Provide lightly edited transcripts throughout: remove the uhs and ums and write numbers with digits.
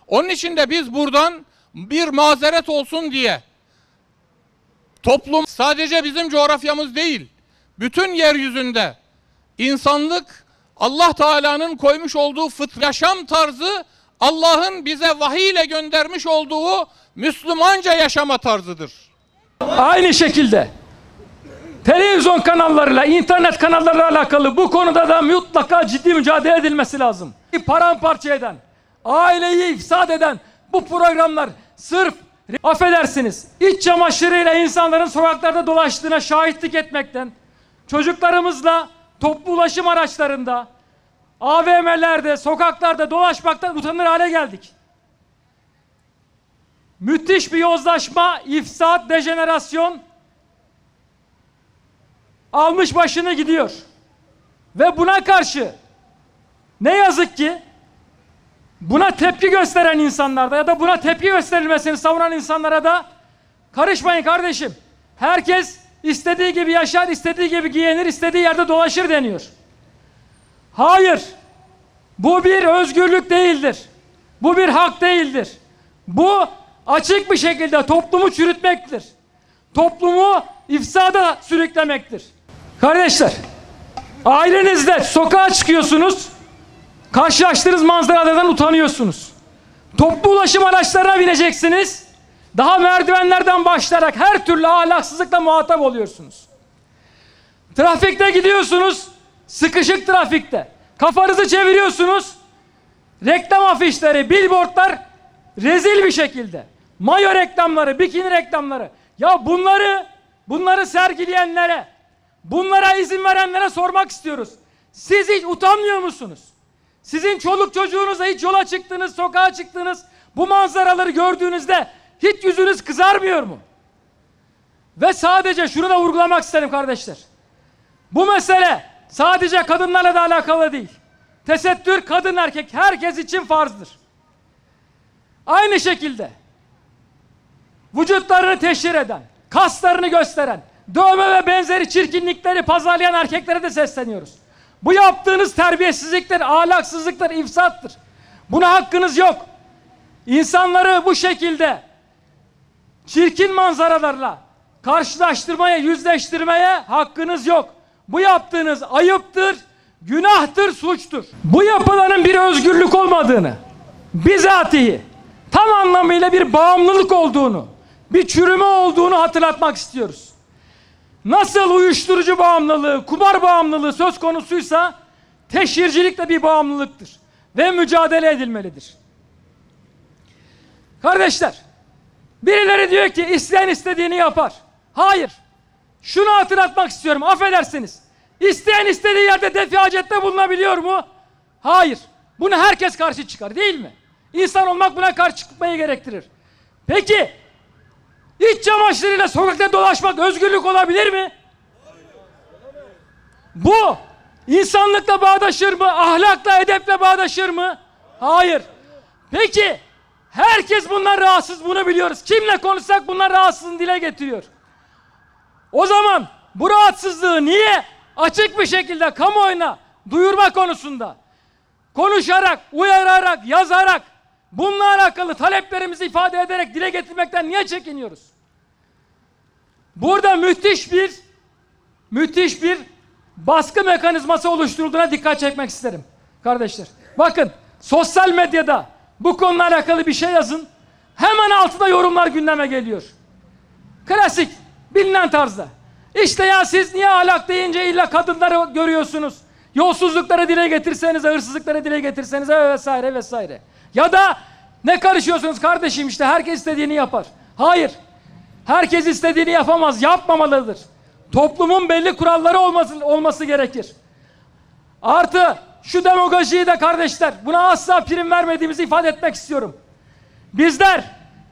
Onun için de biz buradan bir mazeret olsun diye toplum sadece bizim coğrafyamız değil, bütün yeryüzünde insanlık Allah Teala'nın koymuş olduğu yaşam tarzı, Allah'ın bize vahiy ile göndermiş olduğu Müslümanca yaşama tarzıdır. Aynı şekilde televizyon kanallarıyla, internet kanallarıyla alakalı bu konuda da mutlaka ciddi mücadele edilmesi lazım. Paramparça eden, aileyi ifsad eden bu programlar sırf, affedersiniz, iç çamaşırıyla insanların sokaklarda dolaştığına şahitlik etmekten, çocuklarımızla toplu ulaşım araçlarında, AVM'lerde, sokaklarda dolaşmaktan utanır hale geldik. Müthiş bir yozlaşma, ifsat, dejenerasyon almış başını gidiyor. Ve buna karşı ne yazık ki buna tepki gösteren insanlarda ya da buna tepki gösterilmesini savunan insanlara da karışmayın kardeşim. Herkes istediği gibi yaşar, istediği gibi giyinir, istediği yerde dolaşır deniyor. Hayır. Bu bir özgürlük değildir. Bu bir hak değildir. Bu açık bir şekilde toplumu çürütmektir. Toplumu ifsada sürüklemektir. Kardeşler, ailenizle sokağa çıkıyorsunuz, karşılaştığınız manzaralardan utanıyorsunuz. Toplu ulaşım araçlarına bineceksiniz, daha merdivenlerden başlayarak her türlü ahlaksızlıkla muhatap oluyorsunuz. Trafikte gidiyorsunuz, sıkışık trafikte. Kafanızı çeviriyorsunuz, reklam afişleri, billboardlar rezil bir şekilde. Mayo reklamları, bikini reklamları. Ya bunları sergileyenlere, bunlara izin verenlere sormak istiyoruz. Siz hiç utanmıyor musunuz? Sizin çoluk çocuğunuzla hiç yola çıktınız, sokağa çıktınız, bu manzaraları gördüğünüzde hiç yüzünüz kızarmıyor mu? Ve sadece şunu da vurgulamak isterim kardeşler. Bu mesele sadece kadınlarla da alakalı değil. Tesettür kadın erkek herkes için farzdır. Aynı şekilde vücutlarını teşhir eden, kaslarını gösteren, dövme ve benzeri çirkinlikleri pazarlayan erkeklere de sesleniyoruz. Bu yaptığınız terbiyesizliktir, ahlaksızlıktır, ifsattır. Buna hakkınız yok. İnsanları bu şekilde çirkin manzaralarla karşılaştırmaya, yüzleştirmeye hakkınız yok. Bu yaptığınız ayıptır, günahtır, suçtur. Bu yapılanın bir özgürlük olmadığını, bizatihi tam anlamıyla bir bağımlılık olduğunu, bir çürüme olduğunu hatırlatmak istiyoruz. Nasıl uyuşturucu bağımlılığı, kumar bağımlılığı söz konusuysa teşhircilik de bir bağımlılıktır ve mücadele edilmelidir. Kardeşler, birileri diyor ki isteyen istediğini yapar. Hayır. Şunu hatırlatmak istiyorum, affedersiniz. İsteyen istediği yerde defi hacette bulunabiliyor mu? Hayır. Buna herkes karşı çıkar, değil mi? İnsan olmak buna karşı çıkmayı gerektirir. Peki, iç çamaşırıyla sokakta dolaşmak özgürlük olabilir mi? Bu, insanlıkla bağdaşır mı? Ahlakla, edeple bağdaşır mı? Hayır. Peki, herkes bundan rahatsız, bunu biliyoruz. Kimle konuşsak bundan rahatsızlığını dile getiriyor. O zaman bu rahatsızlığı niye açık bir şekilde kamuoyuna duyurma konusunda konuşarak, uyararak, yazarak, bununla alakalı taleplerimizi ifade ederek dile getirmekten niye çekiniyoruz? Burada müthiş bir baskı mekanizması oluşturulduğuna dikkat çekmek isterim kardeşler. Bakın, sosyal medyada bu konuyla alakalı bir şey yazın, hemen altında yorumlar gündeme geliyor. Klasik, bilinen tarzda. İşte ya siz niye ahlak deyince illa kadınları görüyorsunuz? Yolsuzlukları dile getirsenize, hırsızlıkları dile getirsenize vesaire vesaire. Ya da ne karışıyorsunuz kardeşim, işte herkes istediğini yapar. Hayır. Herkes istediğini yapamaz, yapmamalıdır. Toplumun belli kuralları olması gerekir. Artı şu demagojiyi de kardeşler, buna asla prim vermediğimizi ifade etmek istiyorum. Bizler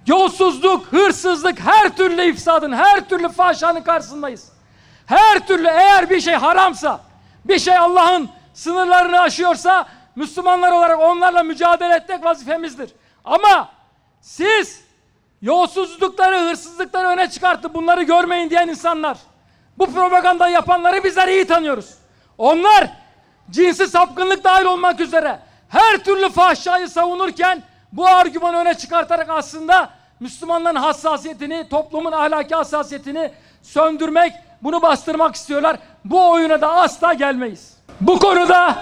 yolsuzluk, hırsızlık, her türlü ifsadın, her türlü fahşanın karşısındayız. Her türlü, eğer bir şey haramsa, bir şey Allah'ın sınırlarını aşıyorsa, Müslümanlar olarak onlarla mücadele etmek vazifemizdir. Ama siz yolsuzlukları, hırsızlıkları öne çıkartıp bunları görmeyin diyen insanlar, bu propaganda yapanları bizler iyi tanıyoruz. Onlar cinsi sapkınlık dahil olmak üzere her türlü fahşayı savunurken bu argümanı öne çıkartarak aslında Müslümanların hassasiyetini, toplumun ahlaki hassasiyetini söndürmek, bunu bastırmak istiyorlar. Bu oyuna da asla gelmeyiz. Bu konuda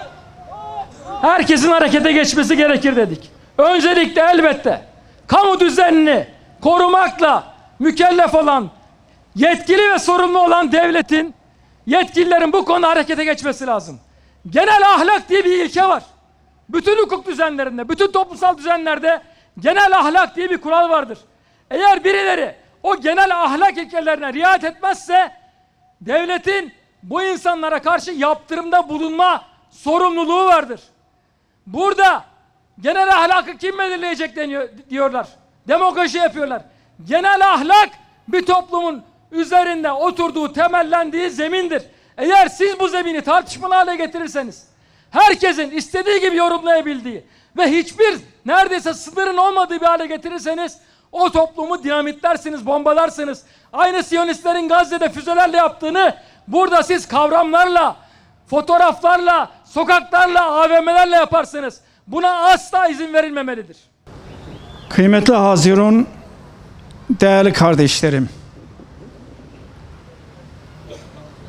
herkesin harekete geçmesi gerekir dedik. Öncelikle elbette kamu düzenini korumakla mükellef olan, yetkili ve sorumlu olan devletin, yetkililerin bu konuda harekete geçmesi lazım. Genel ahlak diye bir ilke var. Bütün hukuk düzenlerinde, bütün toplumsal düzenlerde genel ahlak diye bir kural vardır. Eğer birileri o genel ahlak ilkelerine riayet etmezse devletin bu insanlara karşı yaptırımda bulunma sorumluluğu vardır. Burada genel ahlakı kim belirleyecek diyorlar. Demagoji yapıyorlar. Genel ahlak bir toplumun üzerinde oturduğu, temellendiği zemindir. Eğer siz bu zemini tartışmalı hale getirirseniz, herkesin istediği gibi yorumlayabildiği ve hiçbir neredeyse sınırın olmadığı bir hale getirirseniz o toplumu dinamitlersiniz, bombalarsınız. Aynı Siyonistlerin Gazze'de füzelerle yaptığını burada siz kavramlarla, fotoğraflarla, sokaklarla, AVM'lerle yaparsınız. Buna asla izin verilmemelidir. Kıymetli Hazirun, değerli kardeşlerim.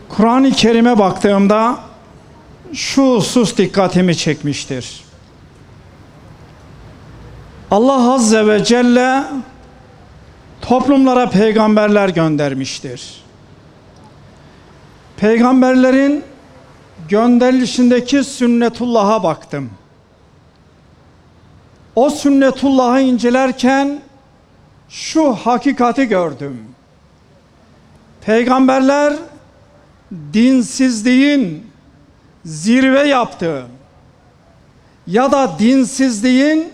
Kur'an-ı Kerim'e baktığımda şu husus dikkatimi çekmiştir. Allah Azze ve Celle toplumlara peygamberler göndermiştir. Peygamberlerin gönderilişindeki sünnetullah'a baktım. O sünnetullah'ı incelerken şu hakikati gördüm. Peygamberler dinsizliğin zirve yaptığı ya da dinsizliğin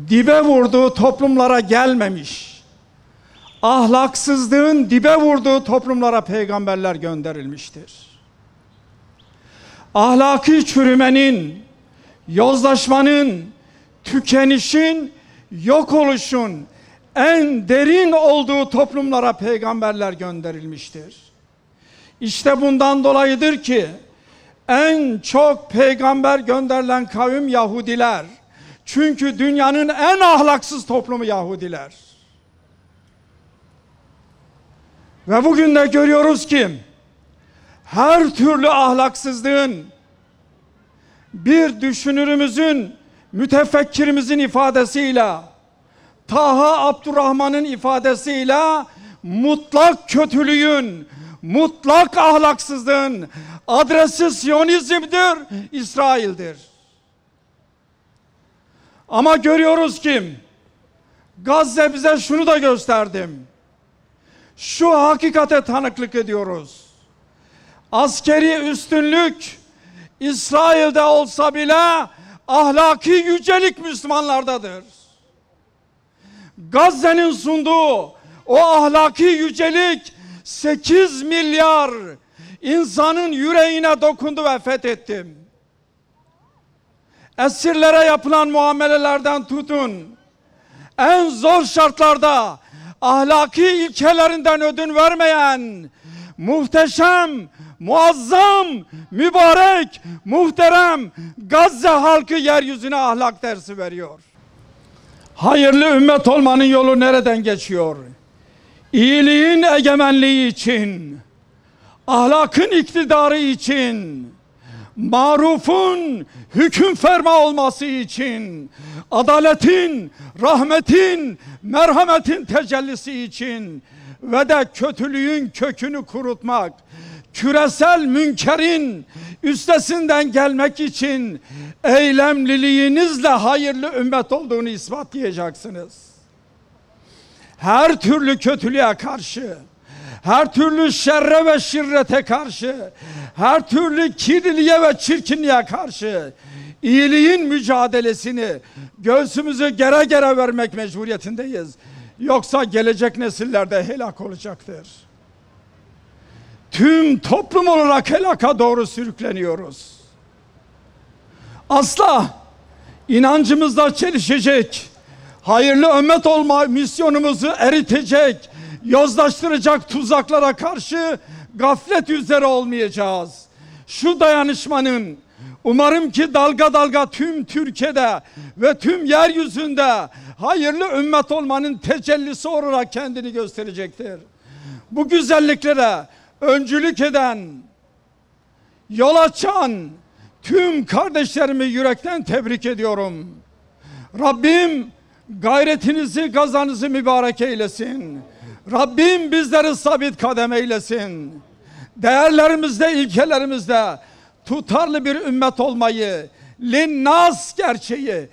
dibe vurduğu toplumlara gelmemiş. Ahlaksızlığın dibe vurduğu toplumlara peygamberler gönderilmiştir. Ahlaki çürümenin, yozlaşmanın, tükenişin, yok oluşun en derin olduğu toplumlara peygamberler gönderilmiştir. İşte bundan dolayıdır ki en çok peygamber gönderilen kavim Yahudiler. Çünkü dünyanın en ahlaksız toplumu Yahudiler. Ve bugün de görüyoruz ki her türlü ahlaksızlığın, bir düşünürümüzün, mütefekkirimizin ifadesiyle, Taha Abdurrahman'ın ifadesiyle mutlak kötülüğün, mutlak ahlaksızlığın adresi Siyonizm'dir, İsrail'dir. Ama görüyoruz ki Gazze bize şunu da gösterdim. Şu hakikate tanıklık ediyoruz. Askeri üstünlük İsrail'de olsa bile ahlaki yücelik Müslümanlardadır. Gazze'nin sunduğu o ahlaki yücelik 8 milyar insanın yüreğine dokundu ve fethettim. Esirlere yapılan muamelelerden tutun, en zor şartlarda ahlaki ilkelerinden ödün vermeyen muhteşem, muazzam, mübarek, muhterem Gazze halkı yeryüzüne ahlak dersi veriyor. Hayırlı ümmet olmanın yolu nereden geçiyor? İyiliğin egemenliği için, ahlakın iktidarı için, marufun hüküm ferma olması için, adaletin, rahmetin, merhametin tecellisi için ve de kötülüğün kökünü kurutmak, küresel münkerin üstesinden gelmek için eylemliliğinizle hayırlı ümmet olduğunu ispatlayacaksınız. Her türlü kötülüğe karşı, her türlü şerre ve şirrete karşı, her türlü kirliliğe ve çirkinliğe karşı iyiliğin mücadelesini göğsümüzü gere gere vermek mecburiyetindeyiz. Yoksa gelecek nesillerde helak olacaktır. Tüm toplum olarak helaka doğru sürükleniyoruz. Asla inancımızla çelişecek, hayırlı ümmet olma misyonumuzu eritecek, yozlaştıracak tuzaklara karşı gaflet üzere olmayacağız. Şu dayanışmanın, Umarım ki dalga dalga tüm Türkiye'de ve tüm yeryüzünde hayırlı ümmet olmanın tecellisi olarak kendini gösterecektir. Bu güzelliklere öncülük eden, yol açan tüm kardeşlerimi yürekten tebrik ediyorum. Rabbim gayretinizi, gazanızı mübarek eylesin. Rabbim bizleri sabit kadem eylesin. Değerlerimizde, ilkelerimizde tutarlı bir ümmet olmayı, linnas gerçeği,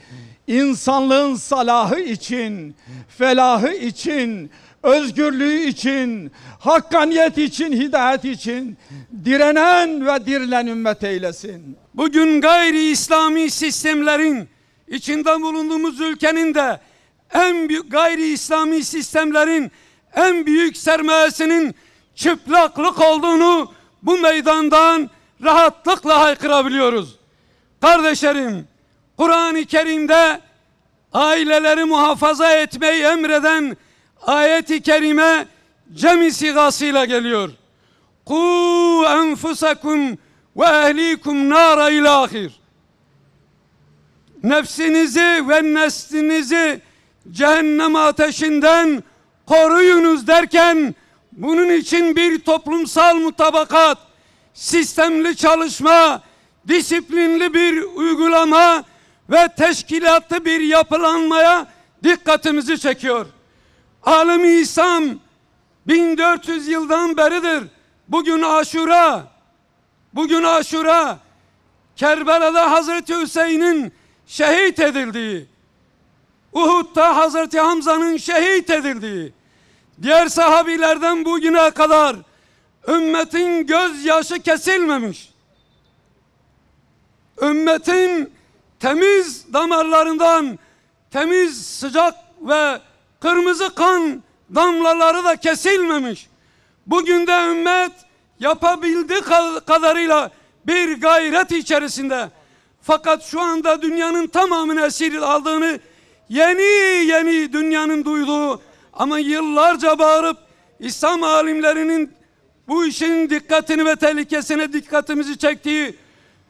insanlığın salahı için, felahı için, özgürlüğü için, hakkaniyet için, hidayet için direnen ve dirilen ümmet eylesin. Bugün gayri İslami sistemlerin içinde bulunduğumuz ülkenin de en büyük gayri İslami sistemlerin en büyük sermayesinin çıplaklık olduğunu bu meydandan rahatlıkla haykırabiliyoruz. Kardeşlerim, Kur'an-ı Kerim'de aileleri muhafaza etmeyi emreden ayet-i kerime cem-i sigasıyla geliyor. Ku enfusakum ve ehlikum nara ilahir. Nefsinizi ve neslinizi cehennem ateşinden koruyunuz derken bunun için bir toplumsal mutabakat, sistemli çalışma, disiplinli bir uygulama ve teşkilatlı bir yapılanmaya dikkatimizi çekiyor. Alem-i İslam 1400 yıldan beridir. Bugün Aşura, Kerbela'da Hazreti Hüseyin'in şehit edildiği, Uhud'da Hazreti Hamza'nın şehit edildiği, diğer sahabilerden bugüne kadar ümmetin gözyaşı kesilmemiş, ümmetin temiz damarlarından temiz, sıcak ve kırmızı kan damlaları da kesilmemiş. Bugün de ümmet yapabildiği kadarıyla bir gayret içerisinde. Fakat şu anda dünyanın tamamını esir aldığını yeni dünyanın duyduğu ama yıllarca bağırıp İslam alimlerinin bu işin dikkatini ve tehlikesine dikkatimizi çektiği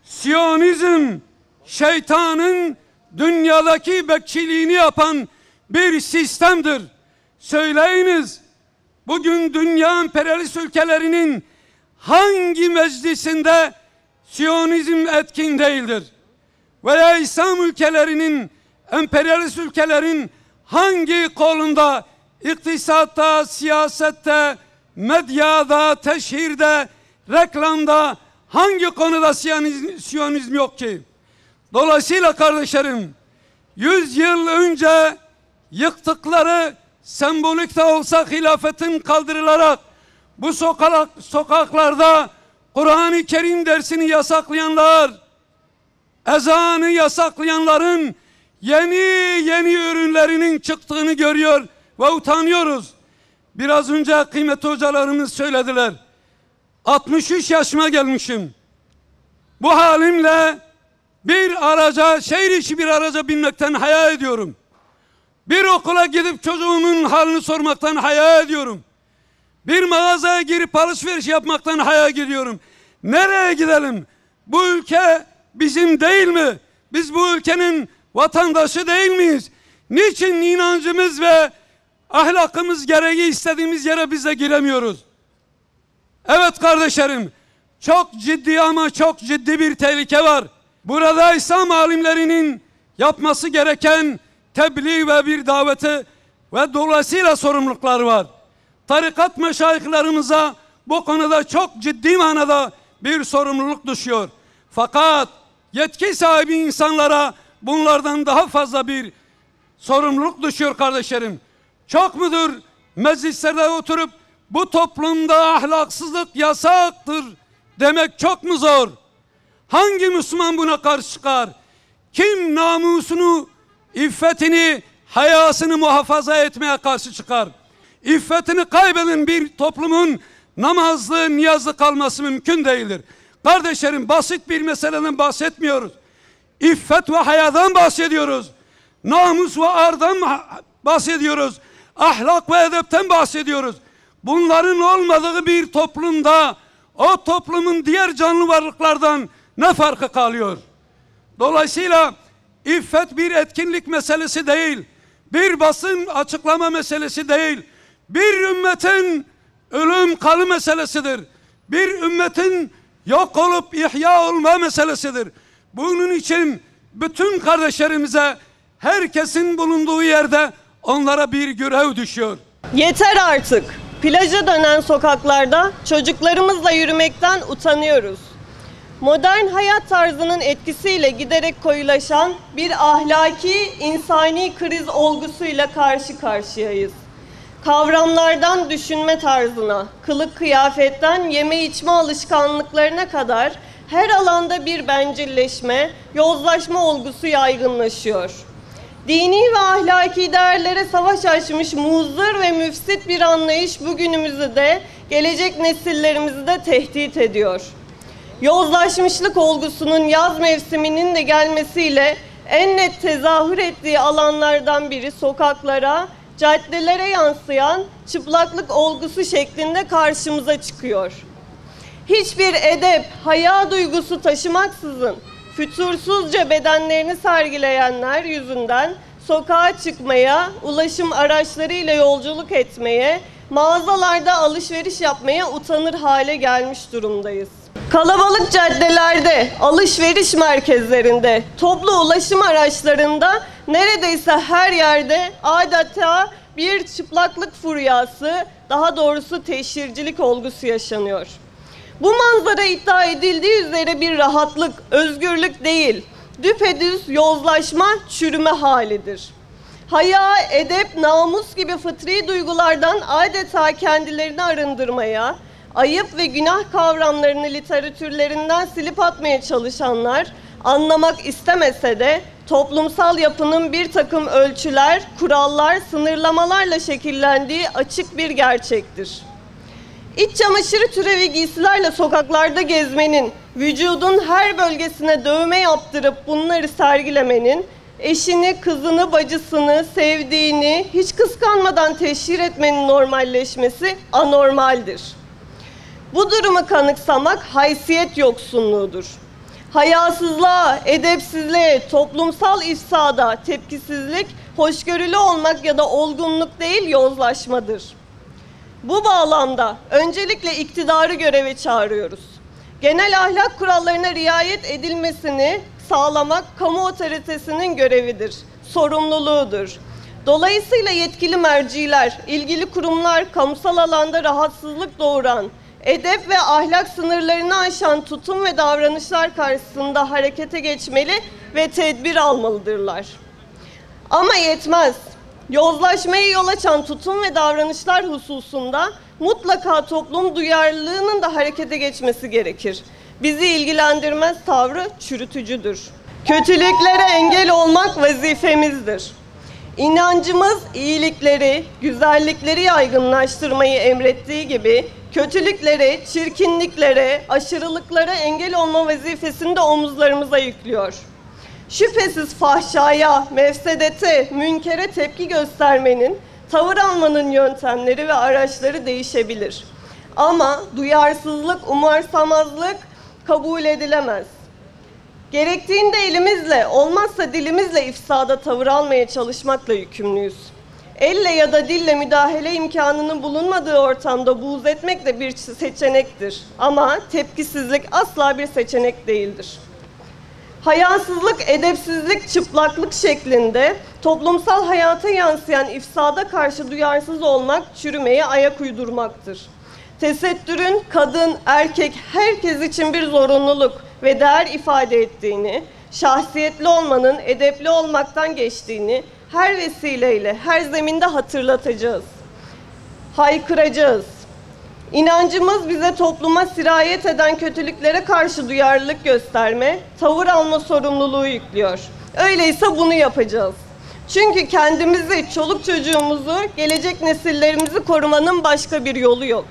Siyonizm, şeytanın dünyadaki bekçiliğini yapan bir sistemdir. Söyleyiniz, bugün dünya emperyalist ülkelerinin hangi meclisinde Siyonizm etkin değildir? Veya İslam ülkelerinin, emperyalist ülkelerin hangi kolunda, iktisatta, siyasette, medyada, teşhirde, reklamda, hangi konuda Siyonizm yok ki? Dolayısıyla kardeşlerim, 100 yıl önce yıktıkları sembolik de olsa hilafetin kaldırılarak bu sokaklarda Kur'an-ı Kerim dersini yasaklayanlar, ezanı yasaklayanların yeni ürünlerinin çıktığını görüyor ve utanıyoruz. Biraz önce kıymetli hocalarımız söylediler. 63 yaşıma gelmişim. Bu halimle bir araca, şehir içi bir araca binmekten haya ediyorum. Bir okula gidip çocuğumun halini sormaktan haya ediyorum. Bir mağazaya girip alışveriş yapmaktan haya ediyorum. Nereye gidelim? Bu ülke bizim değil mi? Biz bu ülkenin vatandaşı değil miyiz? Niçin inancımız ve ahlakımız gereği istediğimiz yere biz de giremiyoruz? Evet kardeşlerim, çok ciddi ama çok ciddi bir tehlike var. Burada İslam alimlerinin yapması gereken tebliğ ve bir daveti ve dolayısıyla sorumlulukları var. Tarikat meşayihlerimize bu konuda çok ciddi manada bir sorumluluk düşüyor. Fakat yetki sahibi insanlara bunlardan daha fazla bir sorumluluk düşüyor kardeşlerim. Çok mudur meclislerde oturup bu toplumda ahlaksızlık yasaktır demek çok mu zor? Hangi Müslüman buna karşı çıkar? Kim namusunu, iffetini, hayasını muhafaza etmeye karşı çıkar? İffetini kaybeden bir toplumun namazlı, niyazlı kalması mümkün değildir. Kardeşlerim, basit bir meseleden bahsetmiyoruz. İffet ve hayadan bahsediyoruz. Namus ve ardan bahsediyoruz. Ahlak ve edepten bahsediyoruz. Bunların olmadığı bir toplumda o toplumun diğer canlı varlıklardan ne farkı kalıyor? Dolayısıyla iffet bir etkinlik meselesi değil, bir basın açıklama meselesi değil, bir ümmetin ölüm kalım meselesidir. Bir ümmetin yok olup ihya olma meselesidir. Bunun için bütün kardeşlerimize, herkesin bulunduğu yerde onlara bir görev düşüyor. Yeter artık. Plaja dönen sokaklarda çocuklarımızla yürümekten utanıyoruz. Modern hayat tarzının etkisiyle giderek koyulaşan bir ahlaki, insani kriz olgusuyla karşı karşıyayız. Kavramlardan düşünme tarzına, kılık kıyafetten yeme içme alışkanlıklarına kadar her alanda bir bencilleşme, yozlaşma olgusu yaygınlaşıyor. Dini ve ahlaki değerlere savaş açmış muzır ve müfsit bir anlayış bugünümüzü de, gelecek nesillerimizi de tehdit ediyor. Yozlaşmışlık olgusunun yaz mevsiminin de gelmesiyle en net tezahür ettiği alanlardan biri sokaklara, caddelere yansıyan çıplaklık olgusu şeklinde karşımıza çıkıyor. Hiçbir edep, haya duygusu taşımaksızın fütursuzca bedenlerini sergileyenler yüzünden sokağa çıkmaya, ulaşım araçlarıyla yolculuk etmeye, mağazalarda alışveriş yapmaya utanır hale gelmiş durumdayız. Kalabalık caddelerde, alışveriş merkezlerinde, toplu ulaşım araçlarında neredeyse her yerde adeta bir çıplaklık furyası, daha doğrusu teşhircilik olgusu yaşanıyor. Bu manzara iddia edildiği üzere bir rahatlık, özgürlük değil, düpedüz yozlaşma, çürüme halidir. Haya, edep, namus gibi fıtri duygulardan adeta kendilerini arındırmaya, ayıp ve günah kavramlarını literatürlerinden silip atmaya çalışanlar, anlamak istemese de toplumsal yapının bir takım ölçüler, kurallar, sınırlamalarla şekillendiği açık bir gerçektir. İç çamaşırı türevi giysilerle sokaklarda gezmenin, vücudun her bölgesine dövme yaptırıp bunları sergilemenin, eşini, kızını, bacısını, sevdiğini hiç kıskanmadan teşhir etmenin normalleşmesi anormaldir. Bu durumu kanıksamak haysiyet yoksunluğudur. Hayasızlığa, edepsizliğe, toplumsal ifsada tepkisizlik, hoşgörülü olmak ya da olgunluk değil, yozlaşmadır. Bu bağlamda öncelikle iktidarı göreve çağırıyoruz. Genel ahlak kurallarına riayet edilmesini sağlamak kamu otoritesinin görevidir, sorumluluğudur. Dolayısıyla yetkili merciler, ilgili kurumlar kamusal alanda rahatsızlık doğuran, edep ve ahlak sınırlarını aşan tutum ve davranışlar karşısında harekete geçmeli ve tedbir almalıdırlar. Ama yetmez. Yozlaşmaya yol açan tutum ve davranışlar hususunda mutlaka toplum duyarlılığının da harekete geçmesi gerekir. Bizi ilgilendirmez tavrı çürütücüdür. Kötülüklere engel olmak vazifemizdir. İnancımız iyilikleri, güzellikleri yaygınlaştırmayı emrettiği gibi kötülüklere, çirkinliklere, aşırılıklara engel olma vazifesini de omuzlarımıza yüklüyor. Şüphesiz fahşaya, mefsedete, münkere tepki göstermenin, tavır almanın yöntemleri ve araçları değişebilir. Ama duyarsızlık, umursamazlık kabul edilemez. Gerektiğinde elimizle, olmazsa dilimizle ifsada tavır almaya çalışmakla yükümlüyüz. Elle ya da dille müdahale imkanının bulunmadığı ortamda buğz etmek de bir seçenektir. Ama tepkisizlik asla bir seçenek değildir. Hayasızlık, edepsizlik, çıplaklık şeklinde toplumsal hayata yansıyan ifsada karşı duyarsız olmak, çürümeye ayak uydurmaktır. Tesettürün kadın, erkek, herkes için bir zorunluluk ve değer ifade ettiğini, şahsiyetli olmanın edepli olmaktan geçtiğini her vesileyle, her zeminde hatırlatacağız. Haykıracağız. İnancımız bize topluma sirayet eden kötülüklere karşı duyarlılık gösterme, tavır alma sorumluluğu yüklüyor. Öyleyse bunu yapacağız. Çünkü kendimizi, çoluk çocuğumuzu, gelecek nesillerimizi korumanın başka bir yolu yok.